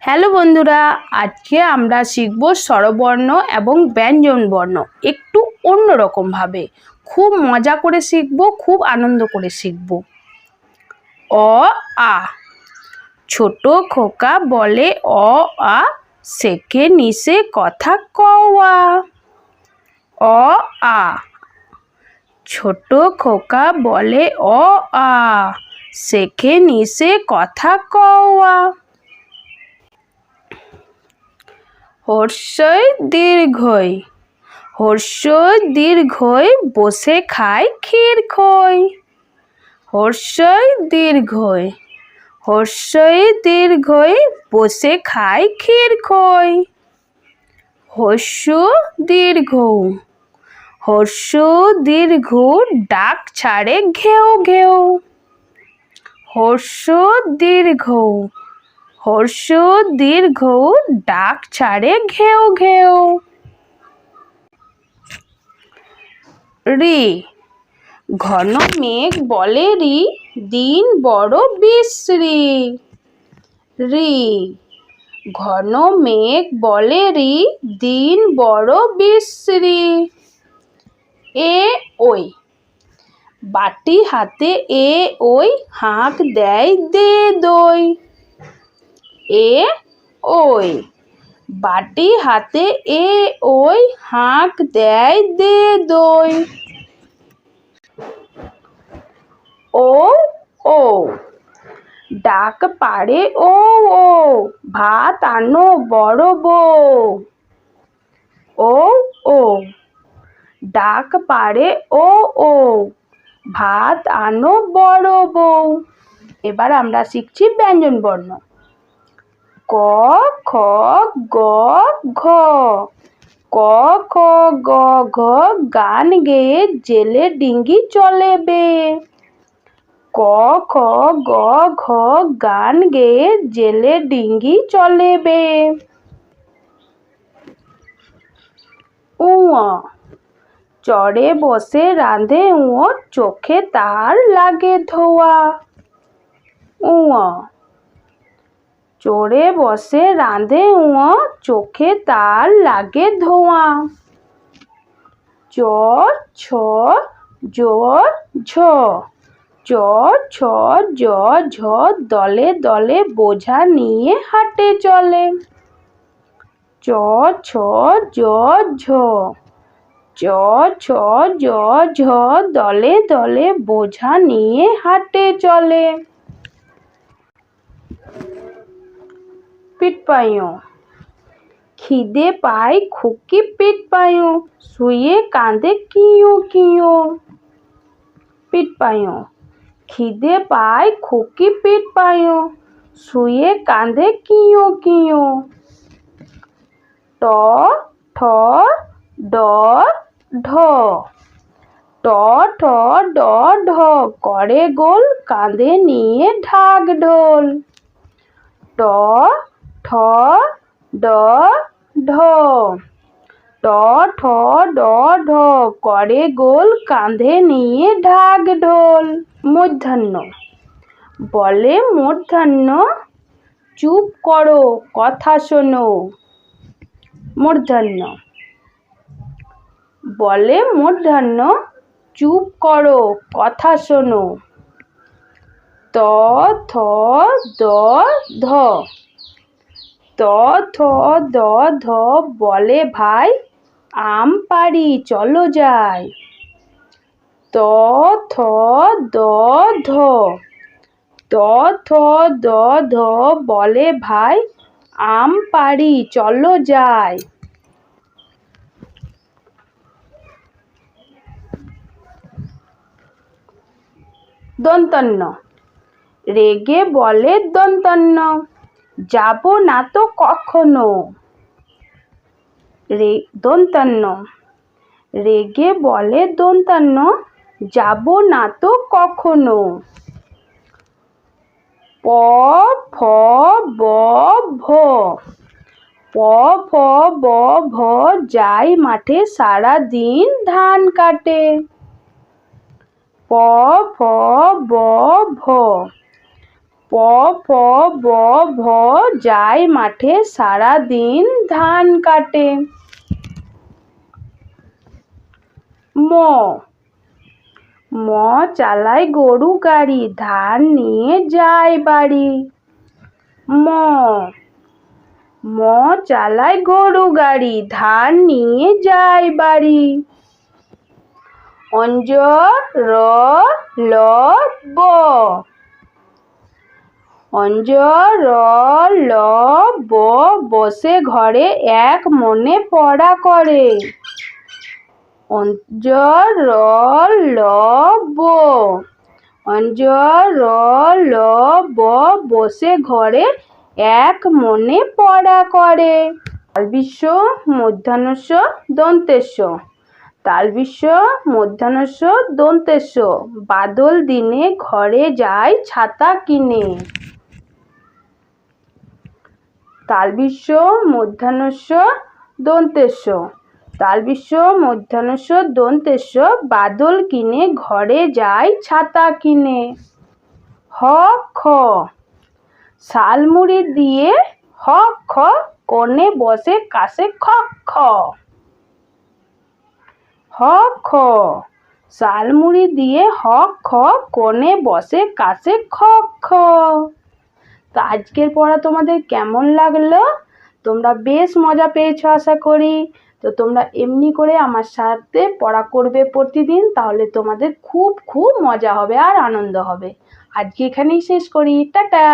Hello বন্ধুরা, আজকে আমরা শিখব স্বরবর্ণ এবং ব্যঞ্জনবর্ণ একটু অন্যরকম ভাবে। খুব মজা করে শিখব, খুব আনন্দ করে শিখব। অ আ। ছোট খোকা বলে অ আ, শেখে নিশে কথা কওয়া। অ আ। ছোট খোকা বলে অ আ, শেখে নিশে কথা কওয়া। হর্ষই দীর্ঘই। হর্ষই দীর্ঘই, বসে খায় ক্ষীর খই। হর্ষই দীর্ঘই। হর্ষই দীর্ঘই, বসে খায় ক্ষীর খই। হর্ষ দীর্ঘ। হর্ষ দীর্ঘ, ডাক ছাড়ে ঘেউ ঘেউ। হর্ষ দীর্ঘ। হর্ষ দীর্ঘ, ডাক ছাড়ে ঘেউ ঘেউ। রি। ঘন মেঘ বলে রি, দিন বড় বিশ্রী। রি। ঘন মেঘ বলে রি, দিন বড় বিশ্রী। এ ওই। বাটি হাতে এ ওই, হাঁক দেয় দে দই। এ ওই। বাটি হাতে এ ওই, হাঁক দেয় দে দই। ও ও। ডাক পাড়ে ও ও, ভাত আনো বড় বউ। ও ও। ডাক পাড়ে ও ও, ভাত আনো বড় বউ। এবার আমরা শিখছি ব্যঞ্জনবর্ণ। ক খ গ ঘ। ক খ গ ঘ, গান গেয়ে জেলে ডিঙ্গি চলে বে। ক খ গ ঘ, গান গেয়ে জেলে ডিঙ্গি চলে বে। উ চড়ে বসে রাঁধে উঁ, চোখে তার লাগে ধোয়া। উ চড়ে বসে রাঁধে উঁ, চোখে তার লাগে ধোঁয়া। চ ছ জ ঝ। চ ছ জ ঝ, দলে দলে বোঝা নিয়ে হাটে চলে। চ ছ জ ঝ। চ ছ জ ঝ, দলে দলে বোঝা নিয়ে হাটে চলে। পিট পাইও। খিদে পায় খুকি পিট পাইও, শুয়ে কাঁদে কিও কিও। পিট পাইও। খিদে পায় খুকি পিট পাইও, শুয়ে কাঁদে কিও কিও। ট ঠ ড ঢ। ট ঠ ড ঢ, করে গোল কাঁধে নিয়ে ঢাক ঢোল। ট ঠ ড ঢ। ট ঠ ড ঢ, করে গোল কাঁধে নিয়ে ঢাক ঢোল। মূর্ধন্য। বলে মূর্ধন্য, চুপ করো কথা শোনো। মূর্ধন্য। বলে মূর্ধন্য, চুপ করো কথা শোনো। ত থ দ ধ। ত থ দ ধ, বলে ভাই আম পাড়ি চলো যাই। ত থ দ ধ। ত থ দ ধ, বলে ভাই আম পাড়ি চলো যাই। দন্তন্য। রেগে বলে দন্তন্য, যাব না তো কখনো। দন্তন্য। রেগে বলে দন্তন্য, যাব না তো কখনো। প ফ ব ভ। প ফ ব ভ, যাই মাঠে সারা দিন ধান কাটে। প ফ ব ভ। প ফ ব ভ যায় মাঠে সারা দিন ধান কাটে। ম ম চালায় গরু গাড়ি ধান নিয়ে যায় বাড়ি। ম ম চালায় গরু গাড়ি ধান নিয়ে যায় বাড়ি। অঞ্জ র ল ব অঞ্জ র ল ব বসে ঘরে এক মনে পড়া করে। অঞ্জ র ল ব অঞ্জ র ল ব বসে ঘরে এক মনে পড়া করে। তালবিশ্ব মূর্ধন্য দন্তেশ্ব তালবিশ্ব মূর্ধন্য দন্তেশ্ব বাদল দিনে ঘরে যায় ছাতা কিনে। তালবিশ্ব মূর্ধন্য দন্তেশ্ব তালবিশ্ব মূর্ধন্য দন্তেশ্ব বাদল কিনে ঘরে যায় ছাতা কিনে। হ খ শালমুড়ি দিয়ে হ খ কোণে বসে কাছে খ খ। হ খ শালমুড়ি দিয়ে হ খ কোণে বসে কাছে খ খ। তো আজকের পড়া তোমাদের কেমন লাগলো? তোমরা বেশ মজা পেয়েছো আশা করি। তো তোমরা এমনি করে আমার সাথে পড়া করবে প্রতিদিন, তাহলে তোমাদের খুব খুব মজা হবে আর আনন্দ হবে। আজকে এখানেই শেষ করি, টাটা।